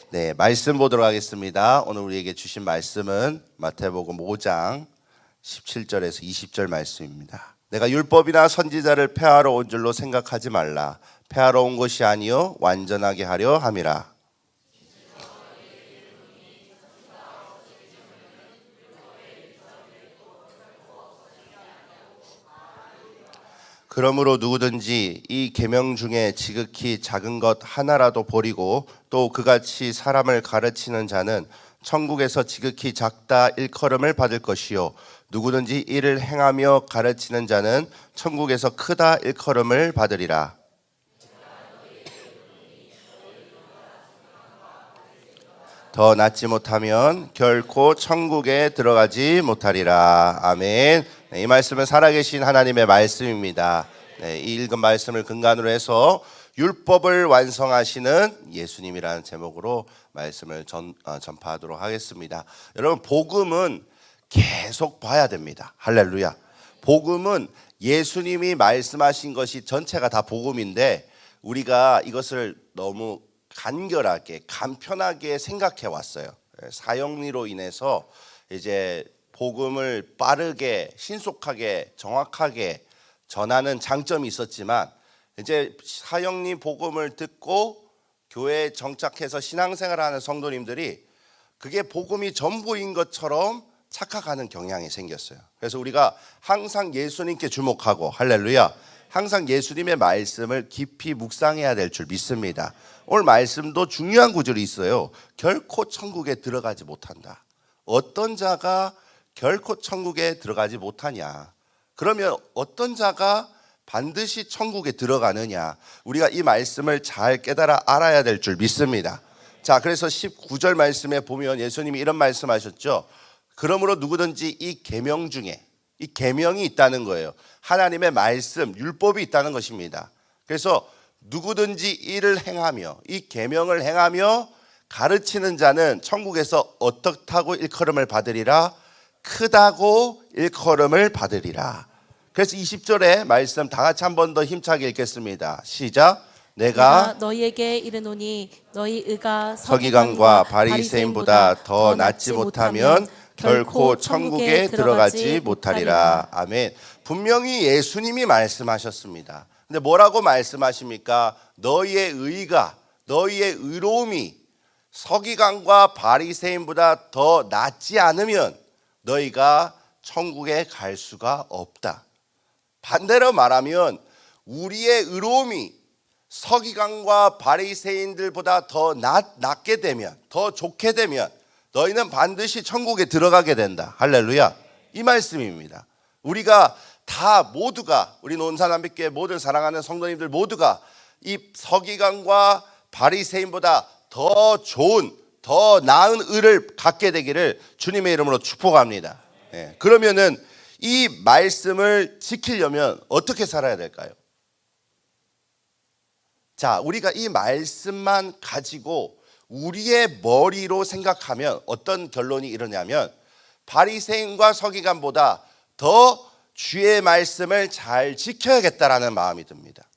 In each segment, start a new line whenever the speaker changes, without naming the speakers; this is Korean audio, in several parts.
네, 말씀 보도록 하겠습니다. 오늘 우리에게 주신 말씀은 마태복음 5장 17절에서 20절 말씀입니다. 내가 율법이나 선지자를 폐하러 온 줄로 생각하지 말라. 폐하러 온 것이 아니요 완전하게 하려 함이라. 그러므로 누구든지 이 계명 중에 지극히 작은 것 하나라도 버리고 또 그같이 사람을 가르치는 자는 천국에서 지극히 작다 일컬음을 받을 것이요 누구든지 이를 행하며 가르치는 자는 천국에서 크다 일컬음을 받으리라. 더 낫지 못하면 결코 천국에 들어가지 못하리라. 아멘. 네, 이 말씀은 살아계신 하나님의 말씀입니다. 네, 이 읽은 말씀을 근간으로 해서 율법을 완성하시는 예수님이라는 제목으로 말씀을 전파하도록 하겠습니다. 여러분, 복음은 계속 봐야 됩니다. 할렐루야. 복음은 예수님이 말씀하신 것이 전체가 다 복음인데 우리가 이것을 너무 간결하게 간편하게 생각해 왔어요. 사형리로 인해서 이제 복음을 빠르게 신속하게 정확하게 전하는 장점이 있었지만 이제 사형리 복음을 듣고 교회에 정착해서 신앙생활하는 성도님들이 그게 복음이 전부인 것처럼 착각하는 경향이 생겼어요. 그래서 우리가 항상 예수님께 주목하고 할렐루야 항상 예수님의 말씀을 깊이 묵상해야 될 줄 믿습니다. 오늘 말씀도 중요한 구절이 있어요. 결코 천국에 들어가지 못한다. 어떤 자가 결코 천국에 들어가지 못하냐? 그러면 어떤 자가 반드시 천국에 들어가느냐? 우리가 이 말씀을 잘 깨달아 알아야 될 줄 믿습니다. 자, 그래서 19절 말씀에 보면 예수님이 이런 말씀하셨죠. 그러므로 누구든지 이 계명 중에 이 계명이 있다는 거예요. 하나님의 말씀, 율법이 있다는 것입니다. 그래서 누구든지 이를 행하며 이 계명을 행하며 가르치는 자는 천국에서 어떻다고 일컬음을 받으리라. 크다고 일컬음을 받으리라. 그래서 20절의 말씀 다 같이 한 번 더 힘차게 읽겠습니다. 시작. 내가
너희에게 이르노니 너희 의가
서기관과 바리새인보다 더 낫지 못하면 결코 천국에 들어가지 못하리라. 아멘. 분명히 예수님이 말씀하셨습니다. 근데 뭐라고 말씀하십니까? 너희의 의가 너희의 의로움이 서기관과 바리새인보다 더 낫지 않으면 너희가 천국에 갈 수가 없다. 반대로 말하면 우리의 의로움이 서기관과 바리새인들보다 더 낫게 되면 더 좋게 되면 너희는 반드시 천국에 들어가게 된다. 할렐루야. 이 말씀입니다. 우리가 다 모두가 우리 논산한빛교회 모든 사랑하는 성도님들 모두가 이 서기관과 바리새인보다 더 좋은 더 나은 의를 갖게 되기를 주님의 이름으로 축복합니다. 그러면은 이 말씀을 지키려면 어떻게 살아야 될까요? 자, 우리가 이 말씀만 가지고 우리의 머리로 생각하면 어떤 결론이 이러냐면 바리새인과 서기관보다 더 주의 말씀을 잘 지켜야겠다라는 마음이 듭니다.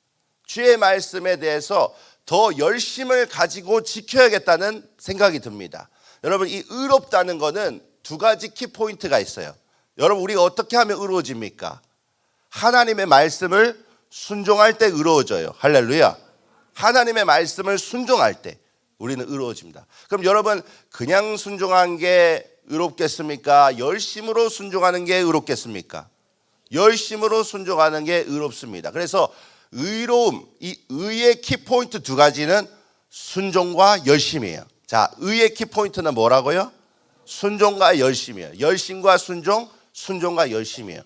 주의 말씀에 대해서 더 열심을 가지고 지켜야겠다는 생각이 듭니다. 여러분, 이 의롭다는 것은 두 가지 키포인트가 있어요. 여러분, 우리가 어떻게 하면 의로워집니까? 하나님의 말씀을 순종할 때 의로워져요. 할렐루야. 하나님의 말씀을 순종할 때 우리는 의로워집니다. 그럼 여러분, 그냥 순종한 게 의롭겠습니까? 열심으로 순종하는 게 의롭겠습니까? 열심으로 순종하는 게 의롭습니다. 그래서 의로움, 이 의의 키포인트 두 가지는 순종과 열심이에요. 자, 의의 키포인트는 뭐라고요? 순종과 열심이에요. 열심과 순종, 순종과 열심이에요.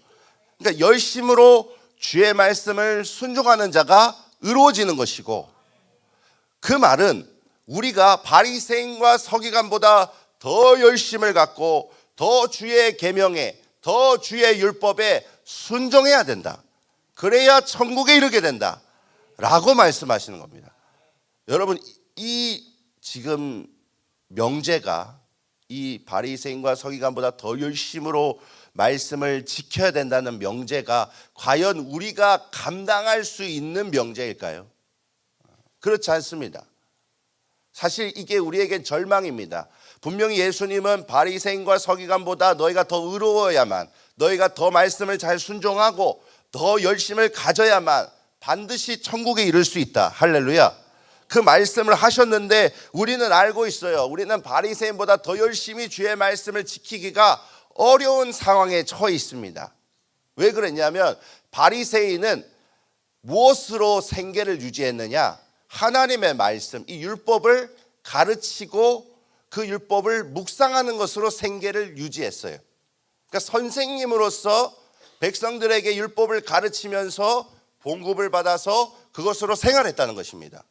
그러니까 열심으로 주의 말씀을 순종하는 자가 의로워지는 것이고, 그 말은 우리가 바리새인과 서기관보다 더 열심을 갖고 더 주의 계명에 더 주의 율법에 순종해야 된다. 그래야 천국에 이르게 된다 라고 말씀하시는 겁니다. 여러분, 이 지금 명제가 이 바리새인과 서기관보다 더 열심으로 말씀을 지켜야 된다는 명제가 과연 우리가 감당할 수 있는 명제일까요? 그렇지 않습니다. 사실 이게 우리에겐 절망입니다. 분명히 예수님은 바리새인과 서기관보다 너희가 더 의로워야만, 너희가 더 말씀을 잘 순종하고 더 열심을 가져야만 반드시 천국에 이를 수 있다. 할렐루야. 그 말씀을 하셨는데 우리는 알고 있어요. 우리는 바리새인보다 더 열심히 주의 말씀을 지키기가 어려운 상황에 처해 있습니다. 왜 그랬냐면 바리새인은 무엇으로 생계를 유지했느냐? 하나님의 말씀, 이 율법을 가르치고 그 율법을 묵상하는 것으로 생계를 유지했어요. 그러니까 선생님으로서 백성들에게 율법을 가르치면서 봉급을 받아서 그것으로 생활했다는 것입니다.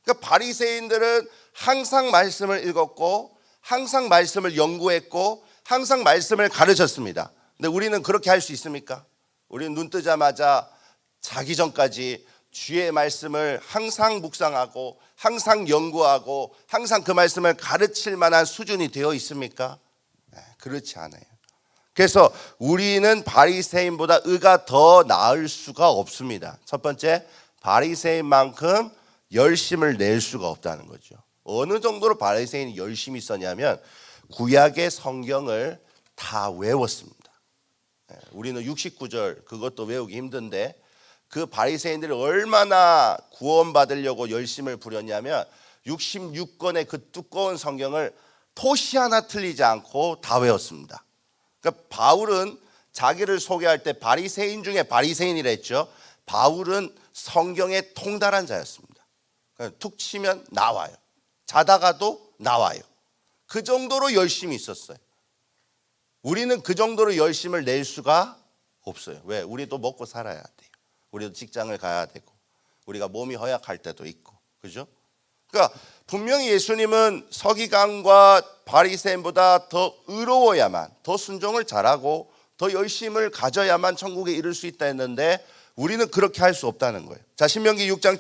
그러니까 바리새인들은 항상 말씀을 읽었고 항상 말씀을 연구했고 항상 말씀을 가르쳤습니다. 근데 우리는 그렇게 할 수 있습니까? 우리는 눈 뜨자마자 자기 전까지 주의 말씀을 항상 묵상하고 항상 연구하고 항상 그 말씀을 가르칠 만한 수준이 되어 있습니까? 그렇지 않아요. 그래서 우리는 바리새인보다 의가 더 나을 수가 없습니다. 첫 번째, 바리새인만큼 열심을 낼 수가 없다는 거죠. 어느 정도로 바리새인이 열심히 썼냐면 구약의 성경을 다 외웠습니다. 우리는 69절 그것도 외우기 힘든데 그 바리새인들이 얼마나 구원받으려고 열심을 부렸냐면 66권의 그 두꺼운 성경을 토시 하나 틀리지 않고 다 외웠습니다. 그러니까 바울은 자기를 소개할 때 바리새인 중에 바리새인이라 했죠. 바울은 성경에 통달한 자였습니다. 그러니까 툭 치면 나와요. 자다가도 나와요. 그 정도로 열심히 있었어요. 우리는 그 정도로 열심을 낼 수가 없어요. 왜? 우리도 먹고 살아야 돼요. 우리도 직장을 가야 되고 우리가 몸이 허약할 때도 있고, 그죠? 그러니까 분명히 예수님은 서기관과 바리새인보다 더 의로워야만, 더 순종을 잘하고 더 열심을 가져야만 천국에 이를 수 있다 했는데 우리는 그렇게 할 수 없다는 거예요. 자, 신명기 6장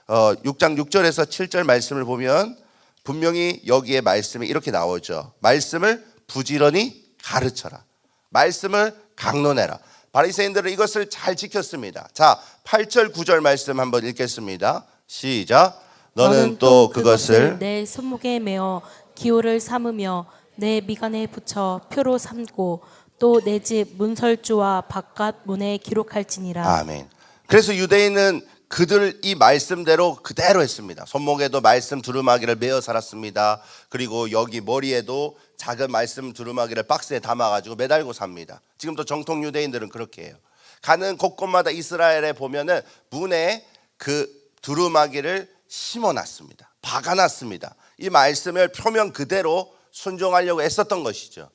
6절에서 7절 말씀을 보면 분명히 여기에 말씀이 이렇게 나오죠. 말씀을 부지런히 가르쳐라. 말씀을 강론해라. 바리새인들은 이것을 잘 지켰습니다. 자, 8절 9절 말씀 한번 읽겠습니다. 시작. 너는 또 그것을
내 손목에 메어 기호를 삼으며 내 미간에 붙여 표로 삼고 또 내 집 문설주와 바깥 문에 기록할지니라.
아멘. 그래서 유대인은 그들 이 말씀대로 그대로 했습니다. 손목에도 말씀 두루마기를 메어 살았습니다. 그리고 여기 머리에도 작은 말씀 두루마기를 박스에 담아가지고 매달고 삽니다. 지금도 정통 유대인들은 그렇게 해요. 가는 곳곳마다 이스라엘에 보면은 문에 그 두루마기를 심어놨습니다. 박아놨습니다. 이 말씀을 표면 그대로 순종하려고 애썼던 것이죠.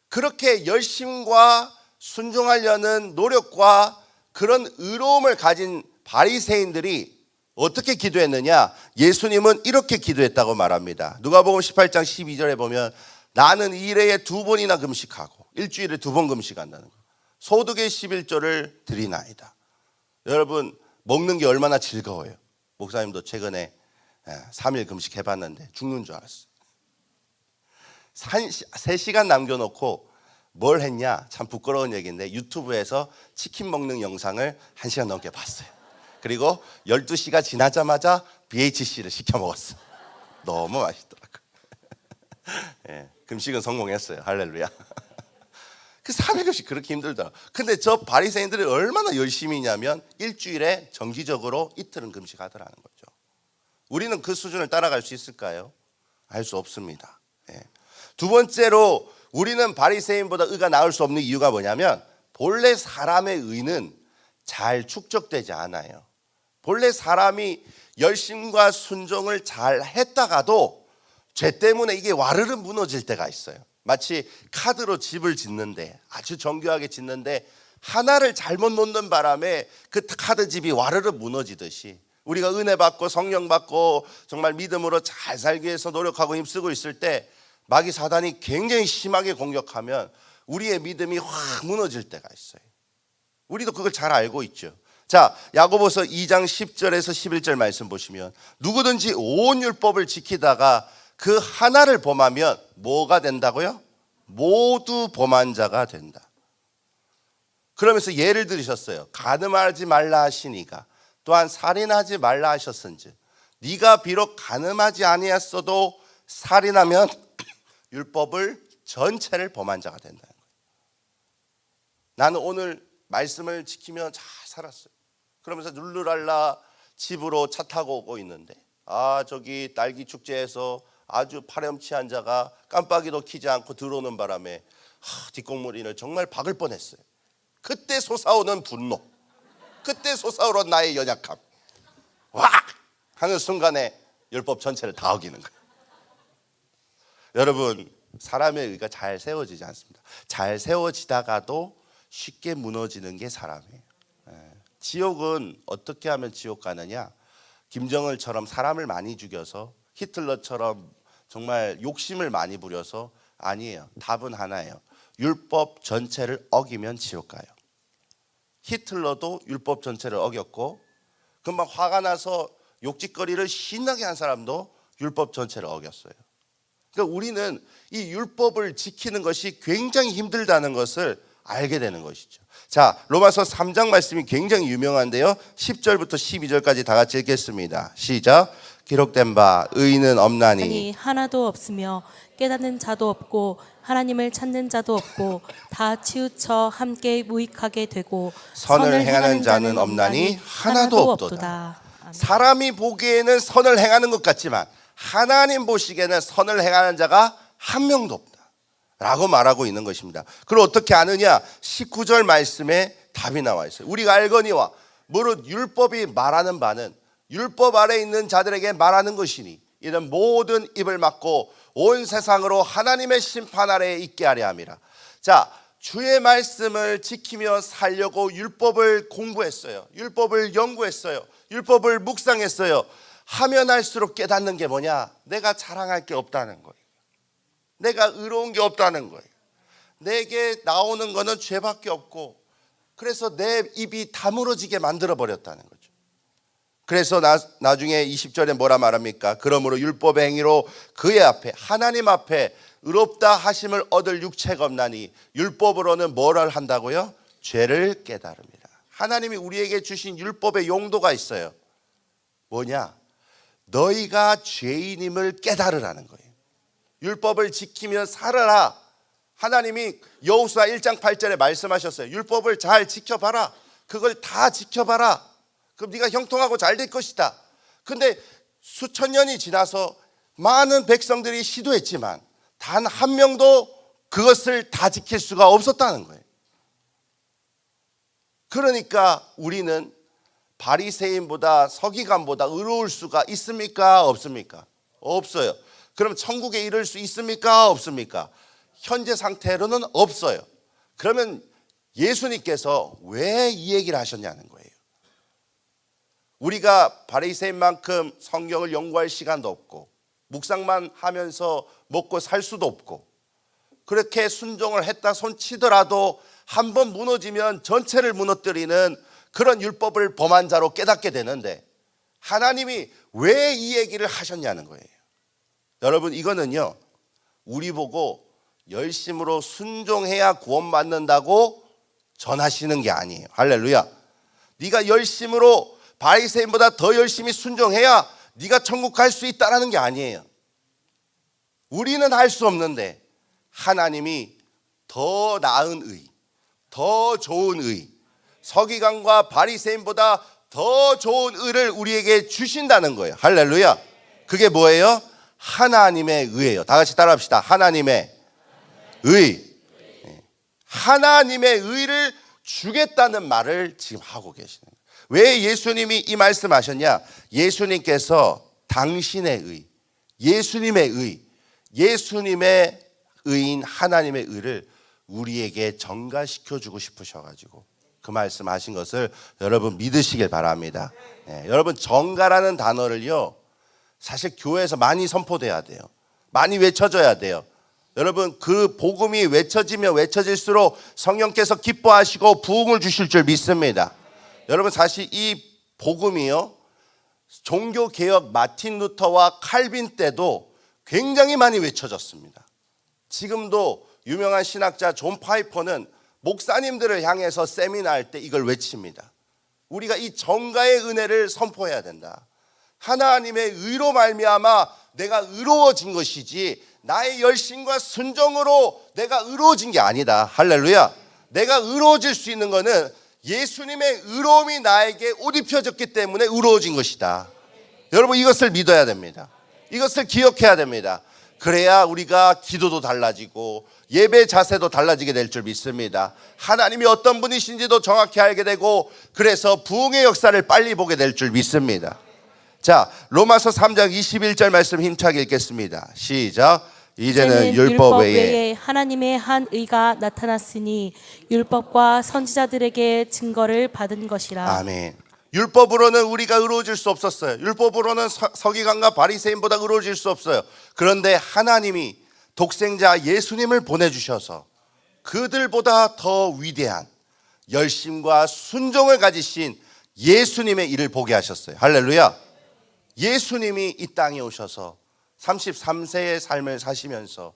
그렇게 열심과 순종하려는 노력과 그런 의로움을 가진 바리새인들이 어떻게 기도했느냐? 예수님은 이렇게 기도했다고 말합니다. 누가복음 18장 12절에 보면 나는 일해에 2번이나 금식하고 일주일에 2번 금식한다는 거. 소득의 11조를 드리나이다. 여러분, 먹는 게 얼마나 즐거워요. 목사님도 최근에 3일 금식해봤는데 죽는 줄 알았어요. 3시간 남겨놓고 뭘 했냐? 참 부끄러운 얘기인데 유튜브에서 치킨 먹는 영상을 1시간 넘게 봤어요. 그리고 12시가 지나자마자 BHC를 시켜 먹었어요. 너무 맛있더라고요. 예, 금식은 성공했어요. 할렐루야. 그 3일씩 그렇게 힘들더라. 근데 저 바리새인들이 얼마나 열심히냐면 일주일에 정기적으로 이틀은 금식하더라는 거죠. 우리는 그 수준을 따라갈 수 있을까요? 알 수 없습니다. 예. 두 번째로 우리는 바리새인보다 의가 나을 수 없는 이유가 뭐냐면 본래 사람의 의는 잘 축적되지 않아요. 본래 사람이 열심과 순종을 잘 했다가도 죄 때문에 이게 와르르 무너질 때가 있어요. 마치 카드로 집을 짓는데 아주 정교하게 짓는데 하나를 잘못 놓는 바람에 그 카드 집이 와르르 무너지듯이 우리가 은혜 받고 성령 받고 정말 믿음으로 잘 살기 위해서 노력하고 힘쓰고 있을 때 마귀 사단이 굉장히 심하게 공격하면 우리의 믿음이 확 무너질 때가 있어요. 우리도 그걸 잘 알고 있죠. 자, 야고보서 2장 10절에서 11절 말씀 보시면 누구든지 온 율법을 지키다가 그 하나를 범하면 뭐가 된다고요? 모두 범한 자가 된다. 그러면서 예를 들으셨어요. 간음하지 말라 하시니가 또한 살인하지 말라 하셨은지 네가 비록 가늠하지 아니했어도 살인하면 율법을 전체를 범한 자가 된다는 거예요. 나는 오늘 말씀을 지키며 잘 살았어요. 그러면서 룰루랄라 집으로 차 타고 오고 있는데 저기 딸기 축제에서 아주 파렴치한 자가 깜빡이도 켜지 않고 들어오는 바람에 뒷공무리를 정말 박을 뻔했어요. 그때 솟아오는 분노, 그때 솟아오른 나의 연약함, 와 하는 순간에 율법 전체를 다 어기는 거예요. 여러분, 사람의 의가 잘 세워지지 않습니다. 잘 세워지다가도 쉽게 무너지는 게 사람이에요. 지옥은 어떻게 하면 지옥 가느냐? 김정일처럼 사람을 많이 죽여서, 히틀러처럼 정말 욕심을 많이 부려서 아니에요. 답은 하나예요. 율법 전체를 어기면 지옥 가요. 히틀러도 율법 전체를 어겼고, 금방 화가 나서 욕짓거리를 신나게 한 사람도 율법 전체를 어겼어요. 그러니까 우리는 이 율법을 지키는 것이 굉장히 힘들다는 것을 알게 되는 것이죠. 자, 로마서 3장 말씀이 굉장히 유명한데요. 10절부터 12절까지 다 같이 읽겠습니다. 시작. 기록된 바 의인은 없나니
아니 하나도 없으며 깨닫는 자도 없고 하나님을 찾는 자도 없고 다 치우쳐 함께 무익하게 되고
선을 행하는 자는 없나니 하나도 없도다.
아멘.
사람이 보기에는 선을 행하는 것 같지만 하나님 보시기에는 선을 행하는 자가 한 명도 없다 라고 말하고 있는 것입니다. 그걸 어떻게 아느냐? 19절 말씀에 답이 나와 있어요. 우리가 알거니와 무릇 율법이 말하는 바는 율법 아래 있는 자들에게 말하는 것이니 이는 모든 입을 막고 온 세상으로 하나님의 심판 아래에 있게 하려 함이라. 자, 주의 말씀을 지키며 살려고 율법을 공부했어요. 율법을 연구했어요. 율법을 묵상했어요. 하면 할수록 깨닫는 게 뭐냐? 내가 자랑할 게 없다는 거예요. 내가 의로운 게 없다는 거예요. 내게 나오는 거는 죄밖에 없고, 그래서 내 입이 다물어지게 만들어 버렸다는 거죠. 그래서 나중에 20절에 뭐라 말합니까? 그러므로 율법의 행위로 그의 앞에, 하나님 앞에 의롭다 하심을 얻을 육체가 없나니 율법으로는 뭐를 한다고요? 죄를 깨달음이라. 하나님이 우리에게 주신 율법의 용도가 있어요. 뭐냐? 너희가 죄인임을 깨달으라는 거예요. 율법을 지키며 살아라. 하나님이 여호수아 1장 8절에 말씀하셨어요. 율법을 잘 지켜봐라. 그걸 다 지켜봐라. 그럼 네가 형통하고 잘 될 것이다. 근데 수천 년이 지나서 많은 백성들이 시도했지만 단 한 명도 그것을 다 지킬 수가 없었다는 거예요. 그러니까 우리는 바리새인보다 서기관보다 의로울 수가 있습니까? 없습니까? 없어요. 그럼 천국에 이를 수 있습니까? 없습니까? 현재 상태로는 없어요. 그러면 예수님께서 왜 이 얘기를 하셨냐는 거예요. 우리가 바리새인만큼 성경을 연구할 시간도 없고 묵상만 하면서 먹고 살 수도 없고 그렇게 순종을 했다 손치더라도 한 번 무너지면 전체를 무너뜨리는 그런 율법을 범한 자로 깨닫게 되는데 하나님이 왜 이 얘기를 하셨냐는 거예요. 여러분, 이거는요 우리 보고 열심으로 순종해야 구원받는다고 전하시는 게 아니에요. 할렐루야. 네가 열심으로 바리새인보다 더 열심히 순종해야 네가 천국 갈 수 있다라는 게 아니에요. 우리는 할 수 없는데 하나님이 더 나은 의, 더 좋은 의, 서기관과 바리새인보다 더 좋은 의를 우리에게 주신다는 거예요. 할렐루야. 그게 뭐예요? 하나님의 의예요. 다 같이 따라합시다. 하나님의 의. 하나님의 의를 주겠다는 말을 지금 하고 계시는 거예요. 왜 예수님이 이 말씀하셨냐? 예수님께서 당신의 의, 예수님의 의, 예수님의 의인 하나님의 의를 우리에게 전가시켜 주고 싶으셔가지고 그 말씀하신 것을 여러분 믿으시길 바랍니다. 여러분, 전가라는 단어를요 사실 교회에서 많이 선포돼야 돼요. 많이 외쳐져야 돼요. 여러분, 그 복음이 외쳐지면 외쳐질수록 성령께서 기뻐하시고 부흥을 주실 줄 믿습니다. 여러분, 사실 이 복음이요 종교개혁 마틴 루터와 칼빈 때도 굉장히 많이 외쳐졌습니다. 지금도 유명한 신학자 존 파이퍼는 목사님들을 향해서 세미나 할 때 이걸 외칩니다. 우리가 이 전가의 은혜를 선포해야 된다. 하나님의 의로 말미암아 내가 의로워진 것이지 나의 열심과 순종으로 내가 의로워진 게 아니다. 할렐루야. 내가 의로워질 수 있는 것은 예수님의 의로움이 나에게 옷 입혀졌기 때문에 의로워진 것이다. 여러분, 이것을 믿어야 됩니다. 이것을 기억해야 됩니다. 그래야 우리가 기도도 달라지고 예배 자세도 달라지게 될 줄 믿습니다. 하나님이 어떤 분이신지도 정확히 알게 되고, 그래서 부흥의 역사를 빨리 보게 될 줄 믿습니다. 자, 로마서 3장 21절 말씀 힘차게 읽겠습니다. 시작. 이제는 율법 외에
하나님의 한 의가 나타났으니 율법과 선지자들에게 증거를 받은 것이라.
아멘. 율법으로는 우리가 의로워질 수 없었어요. 율법으로는 서기관과 바리새인보다 의로워질 수 없어요. 그런데 하나님이 독생자 예수님을 보내주셔서 그들보다 더 위대한 열심과 순종을 가지신 예수님의 일을 보게 하셨어요. 할렐루야. 예수님이 이 땅에 오셔서 33세의 삶을 사시면서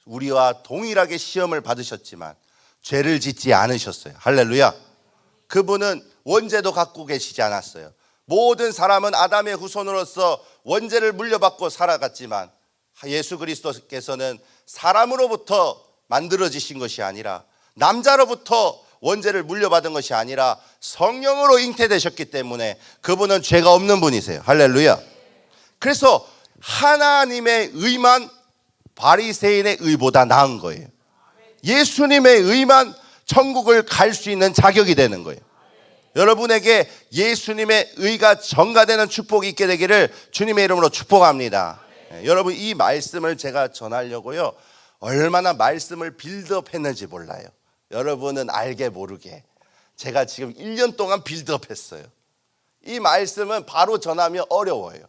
우리와 동일하게 시험을 받으셨지만 죄를 짓지 않으셨어요. 할렐루야. 그분은 원죄도 갖고 계시지 않았어요. 모든 사람은 아담의 후손으로서 원죄를 물려받고 살아갔지만 예수 그리스도께서는 사람으로부터 만들어지신 것이 아니라, 남자로부터 원죄를 물려받은 것이 아니라 성령으로 잉태되셨기 때문에 그분은 죄가 없는 분이세요. 할렐루야. 그래서 하나님의 의만 바리새인의 의보다 나은 거예요. 예수님의 의만 천국을 갈 수 있는 자격이 되는 거예요. 여러분에게 예수님의 의가 전가되는 축복이 있게 되기를 주님의 이름으로 축복합니다. 여러분, 이 말씀을 제가 전하려고요, 얼마나 말씀을 빌드업했는지 몰라요. 여러분은 알게 모르게 제가 지금 1년 동안 빌드업했어요. 이 말씀은 바로 전하면 어려워요.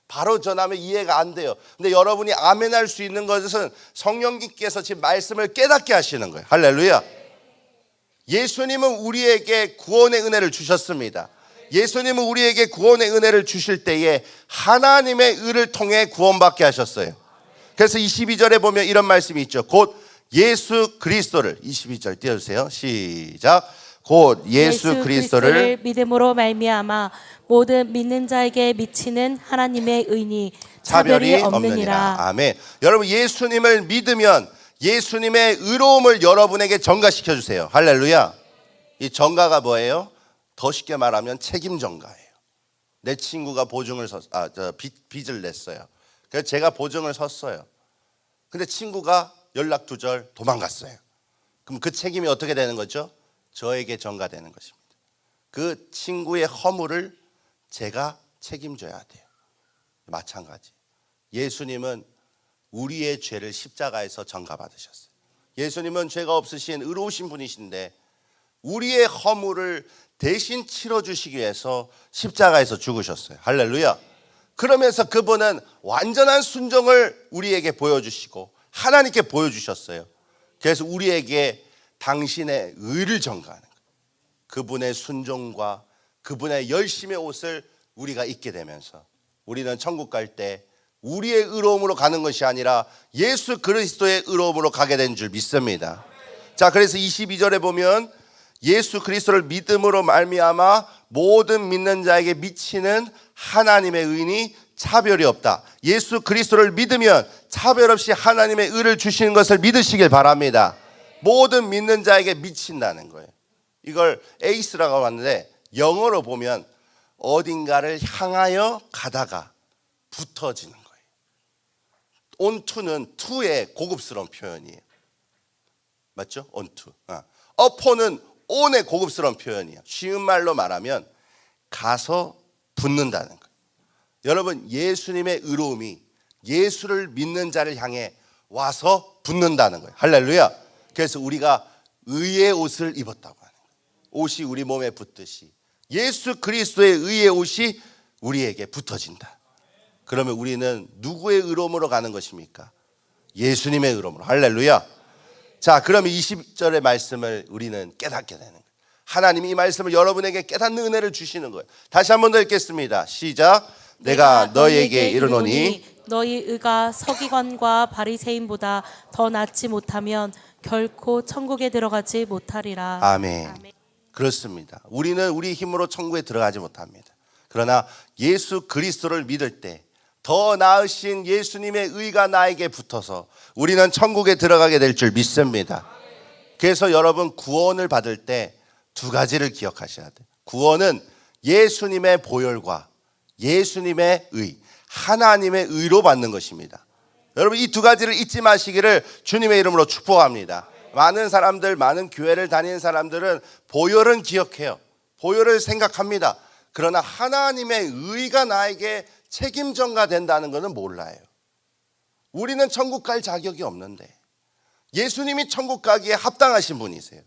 바로 전하면 이해가 안 돼요. 근데 여러분이 아멘할 수 있는 것은 성령님께서 지금 말씀을 깨닫게 하시는 거예요. 할렐루야. 예수님은 우리에게 구원의 은혜를 주셨습니다. 예수님은 우리에게 구원의 은혜를 주실 때에 하나님의 의를 통해 구원받게 하셨어요. 그래서 22절에 보면 이런 말씀이 있죠. 곧 예수 그리스도를, 22절 띄워주세요. 시작. 곧 예수 그리스도를
믿음으로 말미암아 모든 믿는 자에게 미치는 하나님의 의니 차별이 없느니라.
아멘. 여러분, 예수님을 믿으면 예수님의 의로움을 여러분에게 전가시켜 주세요. 할렐루야. 이 전가가 뭐예요? 더 쉽게 말하면 책임 전가예요. 내 친구가 빚을 냈어요. 그래서 제가 보증을 섰어요. 근데 친구가 연락 두절 도망갔어요. 그럼 그 책임이 어떻게 되는 거죠? 저에게 전가되는 것입니다. 그 친구의 허물을 제가 책임져야 돼요. 마찬가지. 예수님은 우리의 죄를 십자가에서 전가받으셨어요. 예수님은 죄가 없으신 의로우신 분이신데 우리의 허물을 대신 치러주시기 위해서 십자가에서 죽으셨어요. 할렐루야. 그러면서 그분은 완전한 순종을 우리에게 보여주시고 하나님께 보여주셨어요. 그래서 우리에게 당신의 의를 전가하는 거예요. 그분의 순종과 그분의 열심의 옷을 우리가 입게 되면서 우리는 천국 갈 때 우리의 의로움으로 가는 것이 아니라 예수 그리스도의 의로움으로 가게 된 줄 믿습니다. 자, 그래서 22절에 보면 예수 그리스도를 믿음으로 말미암아 모든 믿는 자에게 미치는 하나님의 의니 차별이 없다. 예수 그리스도를 믿으면 차별 없이 하나님의 의를 주시는 것을 믿으시길 바랍니다. 모든 믿는 자에게 미친다는 거예요. 이걸 에이스라고 하는데 영어로 보면 어딘가를 향하여 가다가 붙어지는 거예요. onto는 to의 고급스러운 표현이에요. 맞죠? onto. upon은 on의 고급스러운 표현이에요. 쉬운 말로 말하면 가서 붙는다는 거예요. 여러분, 예수님의 의로움이 예수를 믿는 자를 향해 와서 붙는다는 거예요. 할렐루야. 그래서 우리가 의의 옷을 입었다고 하는 거예요. 옷이 우리 몸에 붙듯이 예수 그리스도의 의의 옷이 우리에게 붙어진다. 그러면 우리는 누구의 의로움으로 가는 것입니까? 예수님의 의로움으로. 할렐루야. 자, 그러면 20절의 말씀을 우리는 깨닫게 되는 거예요. 하나님이 이 말씀을 여러분에게 깨닫는 은혜를 주시는 거예요. 다시 한 번 더 읽겠습니다. 시작. 내가 너희에게 이르노니
너희 의가 서기관과 바리새인보다 더 낫지 못하면 결코 천국에 들어가지 못하리라.
아멘. 그렇습니다. 우리는 우리 힘으로 천국에 들어가지 못합니다. 그러나 예수 그리스도를 믿을 때 더 나으신 예수님의 의가 나에게 붙어서 우리는 천국에 들어가게 될 줄 믿습니다. 그래서 여러분 구원을 받을 때 두 가지를 기억하셔야 돼요. 구원은 예수님의 보혈과 예수님의 의, 하나님의 의로 받는 것입니다. 여러분 이 두 가지를 잊지 마시기를 주님의 이름으로 축복합니다. 많은 사람들, 많은 교회를 다니는 사람들은 보혈은 기억해요. 보혈을 생각합니다. 그러나 하나님의 의가 나에게 책임전가 된다는 것은 몰라요. 우리는 천국 갈 자격이 없는데 예수님이 천국 가기에 합당하신 분이세요.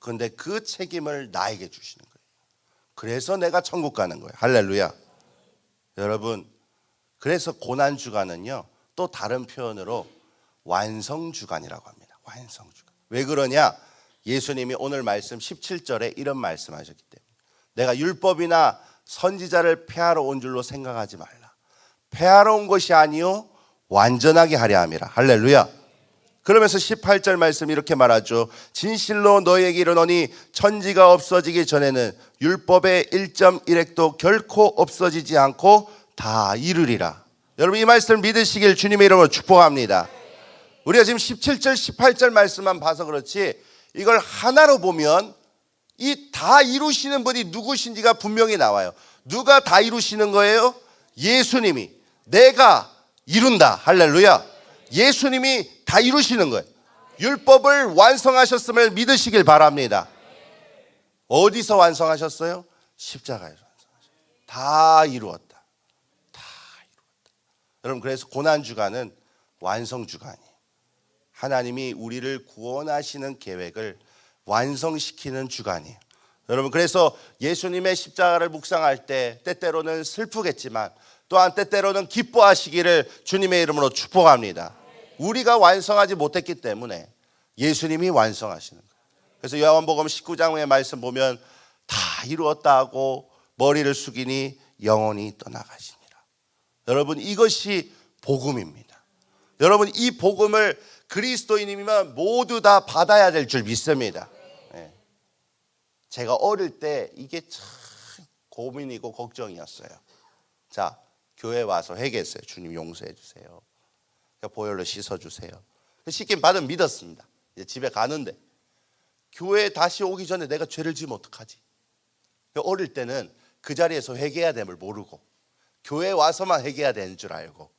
그런데 그 책임을 나에게 주시는 거예요. 그래서 내가 천국 가는 거예요. 할렐루야. 여러분, 그래서 고난주간은요 또 다른 표현으로 완성주간이라고 합니다. 완성주간. 왜 그러냐? 예수님이 오늘 말씀 17절에 이런 말씀하셨기 때문에 내가 율법이나 선지자를 폐하러 온 줄로 생각하지 말라. 폐하러 온 것이 아니요 완전하게 하려 함이라. 할렐루야. 그러면서 18절 말씀 이렇게 말하죠. 진실로 너희에게 이르노니 천지가 없어지기 전에는 율법의 1.1획도 결코 없어지지 않고 다 이루리라. 여러분 이 말씀을 믿으시길 주님의 이름으로 축복합니다. 우리가 지금 17절 18절 말씀만 봐서 그렇지 이걸 하나로 보면 이 다 이루시는 분이 누구신지가 분명히 나와요. 누가 다 이루시는 거예요? 예수님이. 내가 이룬다. 할렐루야. 예수님이 다 이루시는 거예요. 율법을 완성하셨음을 믿으시길 바랍니다. 어디서 완성하셨어요? 십자가에서 완성하셨어요. 다 이루었다. 다 이루었다. 여러분 그래서 고난주간은 완성주간이에요. 하나님이 우리를 구원하시는 계획을 완성시키는 주간이에요. 여러분 그래서 예수님의 십자가를 묵상할 때 때때로는 슬프겠지만 또한 때때로는 기뻐하시기를 주님의 이름으로 축복합니다. 우리가 완성하지 못했기 때문에 예수님이 완성하시는 거예요. 그래서 요한복음 19장의 말씀 보면 다 이루었다 하고 머리를 숙이니 영원히 떠나가시니라. 여러분 이것이 복음입니다. 여러분 이 복음을 그리스도인이면 모두 다 받아야 될 줄 믿습니다. 제가 어릴 때 이게 참 고민이고 걱정이었어요. 자, 교회 와서 회개했어요. 주님 용서해 주세요. 보혈로 씻어주세요. 씻긴 받으면 믿었습니다. 이제 집에 가는데 교회에 다시 오기 전에 내가 죄를 지으면 어떡하지? 어릴 때는 그 자리에서 회개해야 됨을 모르고 교회에 와서만 회개해야 되는 줄 알고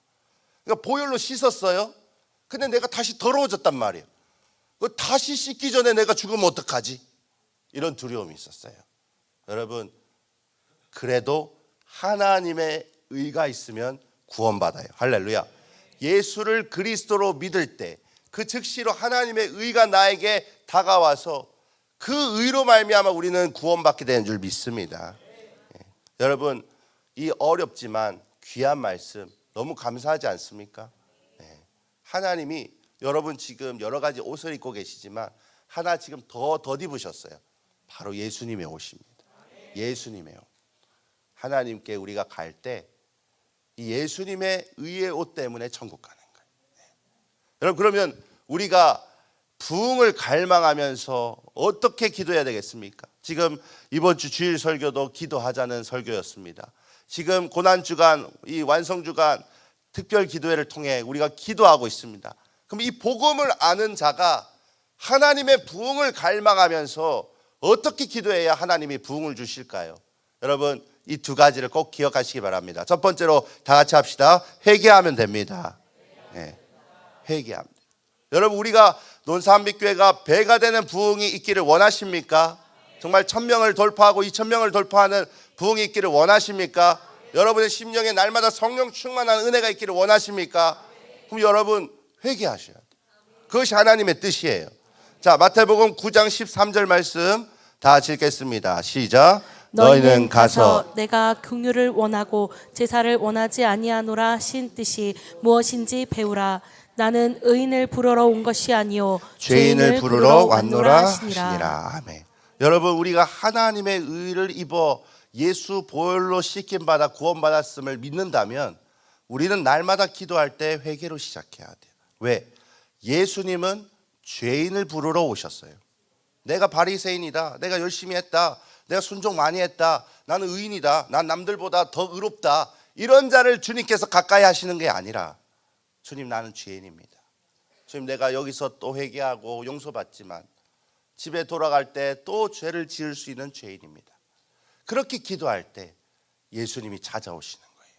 그러니까 보혈로 씻었어요. 근데 내가 다시 더러워졌단 말이에요. 다시 씻기 전에 내가 죽으면 어떡하지? 이런 두려움이 있었어요. 여러분 그래도 하나님의 의가 있으면 구원받아요. 할렐루야. 예수를 그리스도로 믿을 때 그 즉시로 하나님의 의가 나에게 다가와서 그 의로 말미암아 우리는 구원받게 되는 줄 믿습니다. 여러분 이 어렵지만 귀한 말씀 너무 감사하지 않습니까? 하나님이 여러분 지금 여러 가지 옷을 입고 계시지만 하나 지금 더 덧입으셨어요. 바로 예수님의 옷입니다. 예수님의 옷. 하나님께 우리가 갈 때 이 예수님의 의의 옷 때문에 천국 가는 거예요. 여러분 그러면 우리가 부흥을 갈망하면서 어떻게 기도해야 되겠습니까? 지금 이번 주 주일 설교도 기도하자는 설교였습니다. 지금 고난주간 이 완성주간 특별 기도회를 통해 우리가 기도하고 있습니다. 그럼 이 복음을 아는 자가 하나님의 부흥을 갈망하면서 어떻게 기도해야 하나님이 부흥을 주실까요? 여러분 이 두 가지를 꼭 기억하시기 바랍니다. 첫 번째로 다 같이 합시다. 회개하면 됩니다. 회개합니다. 여러분 우리가 논산빛교회가 배가 되는 부흥이 있기를 원하십니까? 정말 1000명을 돌파하고 2000명을 돌파하는 부흥이 있기를 원하십니까? 여러분의 심령에 날마다 성령 충만한 은혜가 있기를 원하십니까? 그럼 여러분 회개하셔야 돼요. 그것이 하나님의 뜻이에요. 자, 마태복음 9장 13절 말씀 다 같이 읽겠습니다. 시작. 너희는 가서
내가 긍휼을 원하고 제사를 원하지 아니하노라 하신 뜻이 무엇인지 배우라. 나는 의인을 부르러 온 것이 아니요
죄인을 부르러 왔노라 하시니라. 아멘. 여러분 우리가 하나님의 의를 입어 예수 보혈로 씻김 받아 구원받았음을 믿는다면 우리는 날마다 기도할 때 회개로 시작해야 돼요. 왜? 예수님은 죄인을 부르러 오셨어요. 내가 바리새인이다. 내가 열심히 했다. 내가 순종 많이 했다, 나는 의인이다, 난 남들보다 더 의롭다, 이런 자를 주님께서 가까이 하시는 게 아니라, 주님 나는 죄인입니다. 주님 내가 여기서 또 회개하고 용서받지만 집에 돌아갈 때 또 죄를 지을 수 있는 죄인입니다. 그렇게 기도할 때 예수님이 찾아오시는 거예요.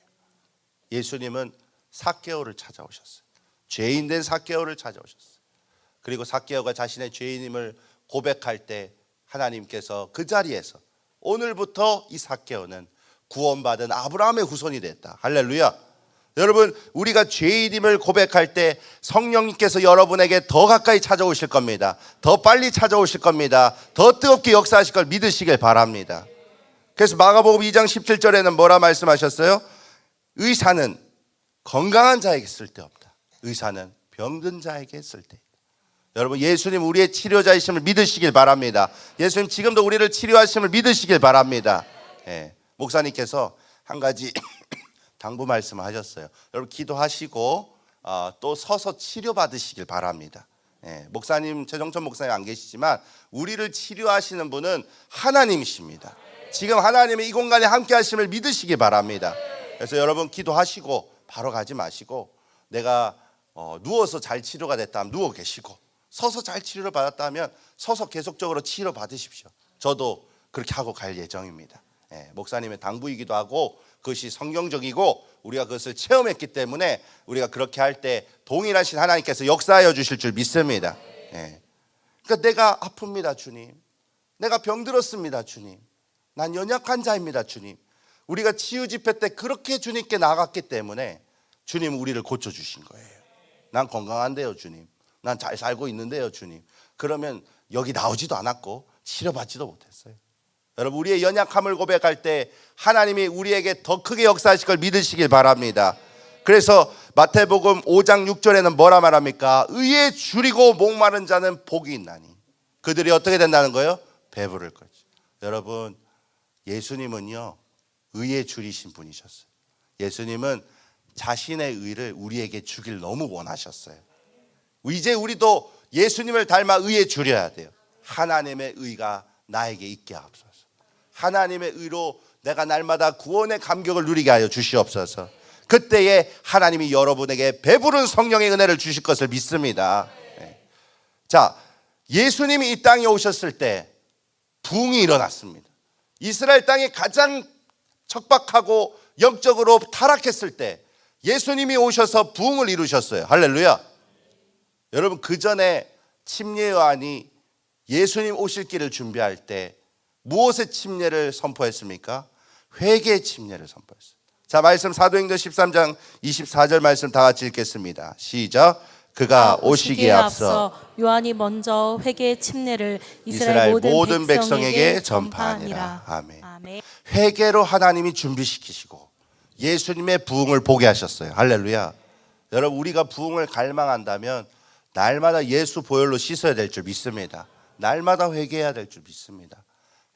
예수님은 삭개오를 찾아오셨어요. 죄인 된 삭개오를 찾아오셨어요. 그리고 삭개오가 자신의 죄인임을 고백할 때 하나님께서 그 자리에서 오늘부터 이 삭개오는 구원받은 아브라함의 후손이 됐다. 할렐루야. 여러분, 우리가 죄인임을 고백할 때 성령님께서 여러분에게 더 가까이 찾아오실 겁니다. 더 빨리 찾아오실 겁니다. 더 뜨겁게 역사하실 걸 믿으시길 바랍니다. 그래서 마가복음 2장 17절에는 뭐라 말씀하셨어요? 의사는 건강한 자에게 쓸데없다. 의사는 병든 자에게 쓸데있다. 여러분, 예수님 우리의 치료자이심을 믿으시길 바랍니다. 예수님 지금도 우리를 치료하심을 믿으시길 바랍니다. 목사님께서 한 가지 당부 말씀을 하셨어요. 여러분 기도하시고 또 서서 치료받으시길 바랍니다. 목사님, 최정천 목사님 안 계시지만 우리를 치료하시는 분은 하나님이십니다. 지금 하나님이 이 공간에 함께 하심을 믿으시기 바랍니다. 그래서 여러분 기도하시고 바로 가지 마시고, 내가 누워서 잘 치료가 됐다 하면 누워 계시고, 서서 잘 치료를 받았다 하면 서서 계속적으로 치료 받으십시오. 저도 그렇게 하고 갈 예정입니다. 목사님의 당부이기도 하고 그것이 성경적이고 우리가 그것을 체험했기 때문에 우리가 그렇게 할 때 동일하신 하나님께서 역사하여 주실 줄 믿습니다. 그러니까 내가 아픕니다 주님, 내가 병들었습니다 주님, 난 연약한 자입니다 주님. 우리가 치유 집회 때 그렇게 주님께 나갔기 때문에 주님 우리를 고쳐주신 거예요. 난 건강한데요 주님, 난 잘 살고 있는데요 주님. 그러면 여기 나오지도 않았고 치료받지도 못했어요. 여러분, 우리의 연약함을 고백할 때 하나님이 우리에게 더 크게 역사하실 걸 믿으시길 바랍니다. 그래서 마태복음 5장 6절에는 뭐라 말합니까? 의에 줄이고 목마른 자는 복이 있나니 그들이 어떻게 된다는 거예요? 배부를 거죠. 여러분, 예수님은요 의에 줄이신 분이셨어요. 예수님은 자신의 의를 우리에게 주길 너무 원하셨어요. 이제 우리도 예수님을 닮아 의에 줄여야 돼요. 하나님의 의가 나에게 있게 하옵소서. 하나님의 의로 내가 날마다 구원의 감격을 누리게 하여 주시옵소서. 그때에 하나님이 여러분에게 배부른 성령의 은혜를 주실 것을 믿습니다. 자, 예수님이 이 땅에 오셨을 때 부흥이 일어났습니다. 이스라엘 땅이 가장 척박하고 영적으로 타락했을 때 예수님이 오셔서 부흥을 이루셨어요. 할렐루야. 여러분, 그 전에 침례 요한이 예수님 오실 길을 준비할 때 무엇의 침례를 선포했습니까? 회개의 침례를 선포했어요. 자, 말씀 사도행전 13장 24절 말씀 다 같이 읽겠습니다. 시작. 그가 오시기에 앞서
요한이 먼저 회개의 침례를
이스라엘
이스라엘
모든 백성에게
백성에게
전파하니라.
전파하니라.
아멘.
아멘.
회개로 하나님이 준비시키시고 예수님의 부흥을 보게 하셨어요. 할렐루야. 여러분, 우리가 부흥을 갈망한다면 날마다 예수 보혈로 씻어야 될 줄 믿습니다. 날마다 회개해야 될 줄 믿습니다.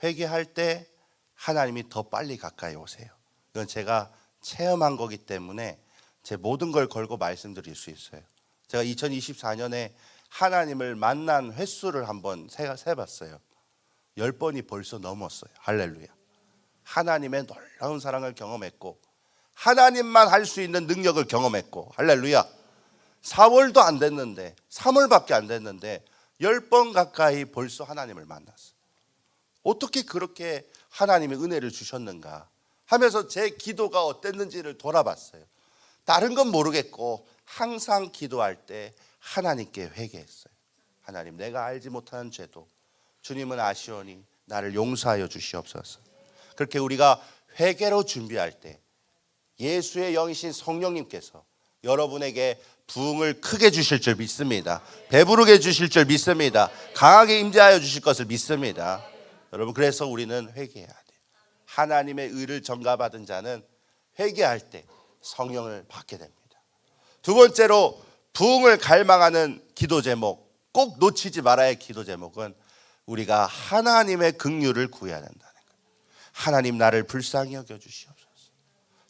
회개할 때 하나님이 더 빨리 가까이 오세요. 이건 제가 체험한 거기 때문에 제 모든 걸 걸고 말씀드릴 수 있어요. 제가 2024년에 하나님을 만난 횟수를 한번 세봤어요. 10번이 벌써 넘었어요. 할렐루야. 하나님의 놀라운 사랑을 경험했고 하나님만 할 수 있는 능력을 경험했고, 할렐루야. 4월도 안 됐는데 3월밖에 안 됐는데 10번 가까이 벌써 하나님을 만났어요. 어떻게 그렇게 하나님의 은혜를 주셨는가 하면서 제 기도가 어땠는지를 돌아봤어요. 다른 건 모르겠고 항상 기도할 때 하나님께 회개했어요. 하나님, 내가 알지 못하는 죄도 주님은 아시오니 나를 용서하여 주시옵소서. 그렇게 우리가 회개로 준비할 때 예수의 영이신 성령님께서 여러분에게 부흥을 크게 주실 줄 믿습니다. 배부르게 주실 줄 믿습니다. 강하게 임재하여 주실 것을 믿습니다. 여러분, 그래서 우리는 회개해야 돼요. 하나님의 의를 전가받은 자는 회개할 때 성령을 받게 됩니다. 두 번째로 부흥을 갈망하는 기도 제목, 꼭 놓치지 말아야 할 기도 제목은 우리가 하나님의 긍휼을 구해야 된다는 거예요. 하나님, 나를 불쌍히 여겨 주시옵소서.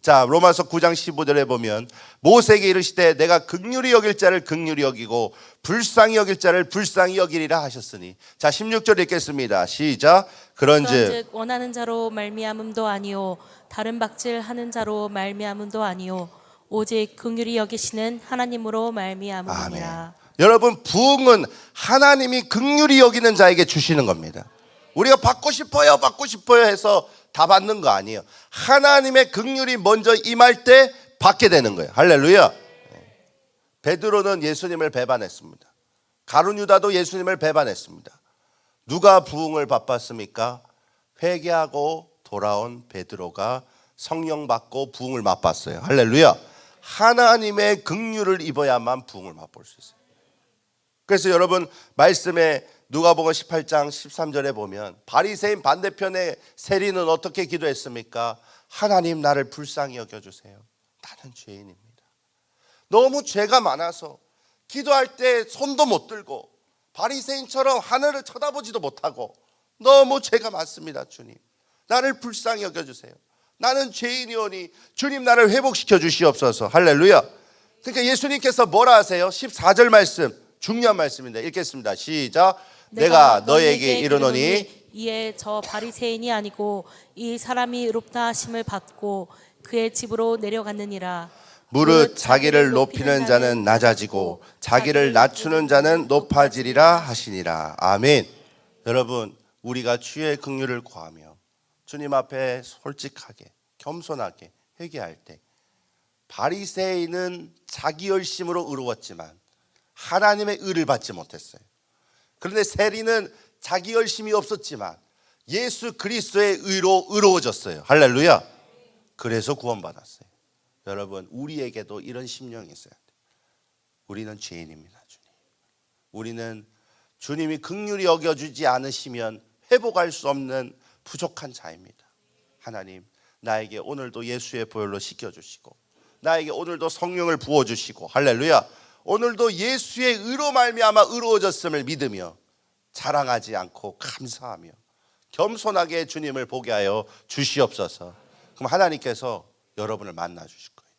자, 로마서 9장 15절에 보면 모세에게 이르시되 내가 긍휼히 여길 자를 긍휼히 여기고 불쌍히 여길 자를 불쌍히 여기리라 하셨으니. 자, 16절 읽겠습니다. 시작. 그런즉
원하는 자로 말미암음도 아니요 다른 박질하는 자로 말미암음도 아니요 오직 긍휼히 여기시는 하나님으로 말미암음이라.
여러분, 부흥은 하나님이 긍휼히 여기는 자에게 주시는 겁니다. 우리가 받고 싶어요 해서 다 받는 거 아니에요. 하나님의 긍휼이 먼저 임할 때 받게 되는 거예요. 할렐루야. 베드로는 예수님을 배반했습니다. 가룟 유다도 예수님을 배반했습니다. 누가 부흥을 맛봤습니까? 회개하고 돌아온 베드로가 성령 받고 부흥을 맛봤어요. 할렐루야. 하나님의 긍휼을 입어야만 부흥을 맛볼 수 있어요. 그래서 여러분, 말씀에 누가복음 18장 13절에 보면 바리새인 반대편의 세리는 어떻게 기도했습니까? 하나님, 나를 불쌍히 여겨주세요. 나는 죄인입니다. 너무 죄가 많아서 기도할 때 손도 못 들고 바리새인처럼 하늘을 쳐다보지도 못하고 너무 죄가 많습니다. 주님, 나를 불쌍히 여겨주세요. 나는 죄인이오니 주님, 나를 회복시켜 주시옵소서. 할렐루야. 그러니까 예수님께서 뭐라 하세요? 14절 말씀, 중요한 말씀인데 읽겠습니다. 시작. 내가 너에게 이르노니
이에 저 바리새인이 아니고 이 사람이 의롭다 하심을 받고 그의 집으로 내려갔느니라.
무릇 자기를 높이는 자는 낮아지고 자기를 낮추는 자는 높아지리라 하시니라. 아멘. 여러분, 우리가 주의 긍휼을 구하며 주님 앞에 솔직하게 겸손하게 회개할 때, 바리새인은 자기 열심으로 의로웠지만 하나님의 의를 받지 못했어요. 그런데 세리는 자기 열심이 없었지만 예수 그리스도의 의로 의로워졌어요. 할렐루야. 그래서 구원받았어요. 여러분, 우리에게도 이런 심령이 있어야 돼요. 우리는 죄인입니다. 주님, 우리는 주님이 긍휼히 여겨주지 않으시면 회복할 수 없는 부족한 자입니다. 하나님, 나에게 오늘도 예수의 보혈로 씻겨주시고 나에게 오늘도 성령을 부어주시고, 할렐루야, 오늘도 예수의 의로 말미암아 의로워졌음을 믿으며 자랑하지 않고 감사하며 겸손하게 주님을 보게 하여 주시옵소서. 그럼 하나님께서 여러분을 만나 주실 거예요.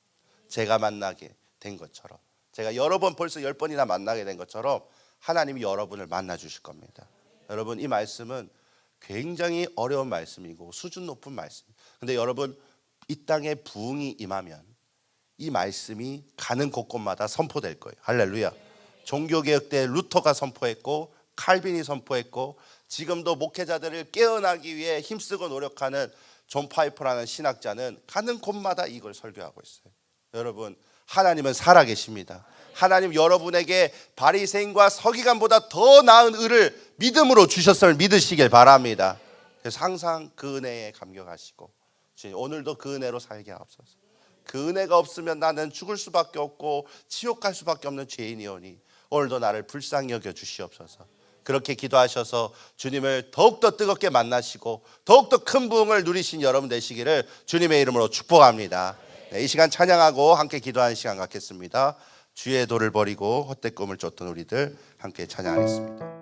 제가 만나게 된 것처럼, 제가 여러 번, 벌써 10번이나 만나게 된 것처럼 하나님이 여러분을 만나 주실 겁니다. 여러분, 이 말씀은 굉장히 어려운 말씀이고 수준 높은 말씀. 근데 여러분, 이 땅에 부흥이 임하면 이 말씀이 가는 곳곳마다 선포될 거예요. 할렐루야. 종교개혁 때 루터가 선포했고 칼빈이 선포했고 지금도 목회자들을 깨어나기 위해 힘쓰고 노력하는 존 파이퍼라는 신학자는 가는 곳마다 이걸 설교하고 있어요. 여러분, 하나님은 살아계십니다. 하나님 여러분에게 바리새인과 서기관보다 더 나은 의를 믿음으로 주셨음을 믿으시길 바랍니다. 그래서 항상 그 은혜에 감격하시고 주님, 오늘도 그 은혜로 살게 하옵소서. 그 은혜가 없으면 나는 죽을 수밖에 없고 지옥 갈 수밖에 없는 죄인이오니 오늘도 나를 불쌍히 여겨 주시옵소서. 그렇게 기도하셔서 주님을 더욱더 뜨겁게 만나시고 더욱더 큰 부흥을 누리신 여러분 되시기를 주님의 이름으로 축복합니다. 네, 이 시간 찬양하고 함께 기도하는 시간 갖겠습니다. 주의 도를 버리고 헛된 꿈을 쫓던 우리들 함께 찬양하겠습니다.